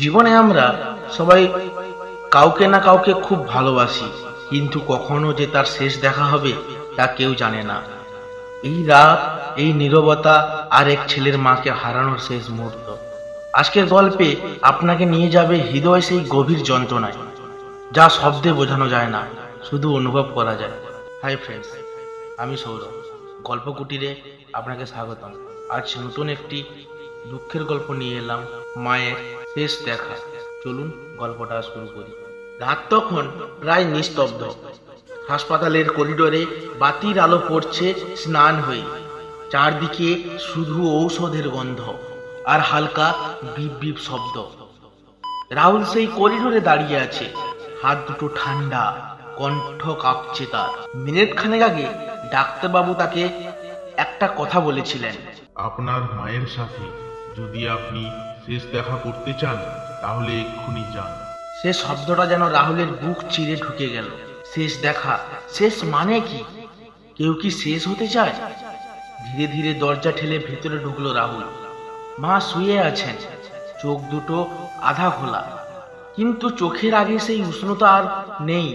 জীবনে আমরা সবাই কাউকে না কাউকে খুব ভালোবাসি, কিন্তু কখনো যে তার শেষ দেখা হবে তা কেউ জানে না। এই রাত, এই নীরবতা আর এক ছেলের মাকে হারানোর শেষ মুহূর্ত। আজকের গল্পে আপনাকে নিয়ে যাবে হৃদয় সেই গভীর যন্ত্রণায়, যা শব্দে বোঝানো যায় না, শুধু অনুভব করা যায়। হাই ফ্রেন্ডস, আমি সৌরভ। গল্প কুটিরে আপনাকে স্বাগতম। আজ নতুন একটি দুঃখের গল্প নিয়ে এলাম, মায়ের শেষ দেখা। চলুন গল্পটা শুরু করি। রাত তখন প্রায় নিস্তব্ধ। হাসপাতালের করিডোরে বাতির আলো পড়ছে স্নান হয়ে। চারদিকে শুধু ঔষধের গন্ধ আর হালকা বিপ বিপ শব্দ। রাহুল সেই করিডোরে দাঁড়িয়ে আছে, হাত দুটো ঠান্ডা, কণ্ঠ কাঁপছে তার। মিনিট খানেক আগে ডাক্তারবাবু তাকে একটা কথা বলেছিলেন, আপনার মায়ের সাথে যদি আপনি শেষ দেখা করতে চান তাহলে এক্ষুনি যান। সে শব্দটা যেন রাহুলের বুক চিরে ঢুকে গেল। শেষ দেখা, শেষ মানে কি? কেউ কি শেষ হতে চায়? ধীরে ধীরে দরজা ঠেলে ভেতরে ঢুকলো রাহুল। মা শুয়ে আছেন, চোখ দুটো আধা খোলা, কিন্তু চোখের আগে সেই উষ্ণতা আর নেই।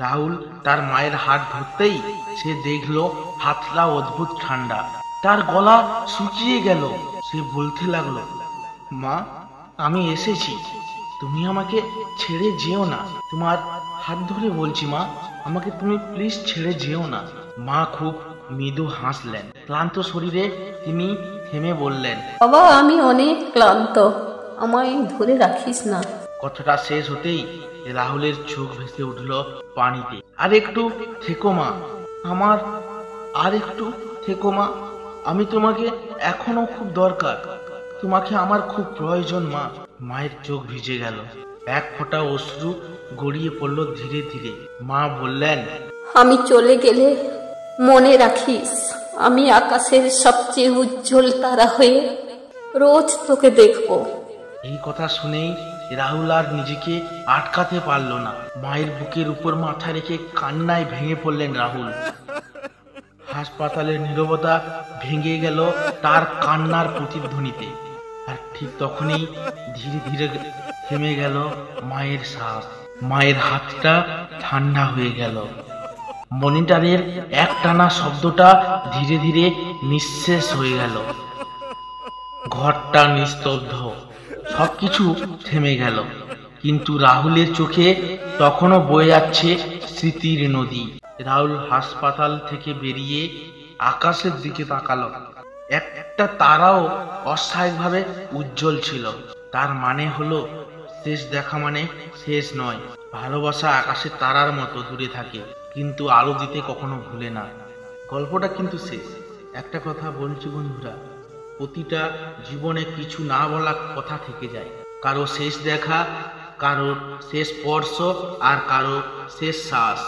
রাহুল তার মায়ের হাত ধরতেই সে দেখলো হাতটা অদ্ভুত ঠান্ডা। তার গলা শুকিয়ে গেল। সে বলতে লাগলো, মা, আমি এসেছি, তুমি আমাকে ছেড়ে যেও না। তোমার হাত ধরে বলছি মা, আমাকে তুমি প্লিজ ছেড়ে যেও না। মা খুব মৃদু হাসলেন। ক্লান্ত শরীরে তিনি থেমে বললেন, বাবা, আমি অনেক ক্লান্ত, আমায় ধরে রাখিস না। কথাটা শেষ হতেই রাহুলের চোখ ভেসে উঠল পানিতে। আর একটু থেকো মা, আমার আর একটু থেকো মা, আমি তোমাকে এখনো খুব দরকার, তোমাকে আমার খুব প্রয়োজন মা। মায়ের চোখ ভিজে গেল, এক ফোঁটা অশ্রু গড়িয়ে পড়ল ধীরে ধীরে। মা বললেন, আমি চলে গেলে মনে রাখিস, আমি আকাশের সবচেয়ে উজ্জ্বল তারা হয়ে রোজ তোকে দেখব। এই কথা শুনেই রাহুল আর নিজেকে আটকাতে পারল না। মায়ের বুকের উপর মাথা রেখে কান্নায় ভেঙে পড়লেন রাহুল। হাসপাতালের নীরবতা ভেঙে গেল তার কান্নার প্রতিধ্বনিতে। আর ঠিক তখনই ধীরে ধীরে থেমে গেল মায়ের শ্বাস। মায়ের হাতটা ঠান্ডা হয়ে গেল। মনিটরের একটানা শব্দটা ধীরে ধীরে নিঃশেষ হয়ে গেল। ঘরটা নিস্তব্ধ, সবকিছু থেমে গেল। কিন্তু রাহুলের চোখে তখনও বয়ে যাচ্ছে স্মৃতির নদী। রাহুল হাসপাতাল থেকে বেরিয়ে আকাশের দিকে তাকালো। একটা তারাও অস্বাভাবিকভাবে উজ্জ্বল ছিল। তার মানে হলো, শেষ দেখা মানে শেষ নয়। ভালোবাসা আকাশের তারার মতো দূরে থাকে, কিন্তু আলো দিতে কখনো ভুলে না। গল্পটা কিন্তু শেষ। একটা কথা বলছি বন্ধুরা, প্রতিটা জীবনে কিছু না বলা কথা থেকে যায়। কারো শেষ দেখা, কারো শেষ স্পর্শ, আর কারো শেষ শ্বাস।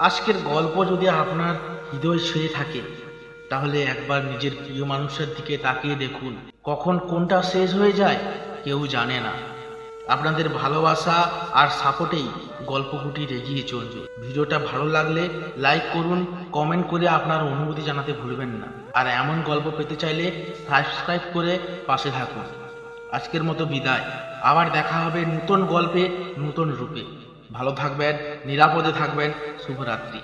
আজকের গল্প যদি আপনার হৃদয় ছুঁয়ে থাকে, তাহলে একবার নিজের প্রিয় মানুষের দিকে তাকিয়ে দেখুন। কখন কোনটা শেষ হয়ে যায় কেউ জানে না। আপনাদের ভালোবাসা আর সাপোর্টেই গল্প কুটির এগিয়ে চলবে। ভিডিওটা ভালো লাগলে লাইক করুন, কমেন্ট করে আপনার অনুভূতি জানাতে ভুলবেন না। আর এমন গল্প পেতে চাইলে সাবস্ক্রাইব করে পাশে থাকুন। আজকের মতো বিদায়। আবার দেখা হবে নতুন গল্পে, নতুন রূপে। ভালো থাকবেন, নিরাপদে থাকবেন। শুভরাত্রি।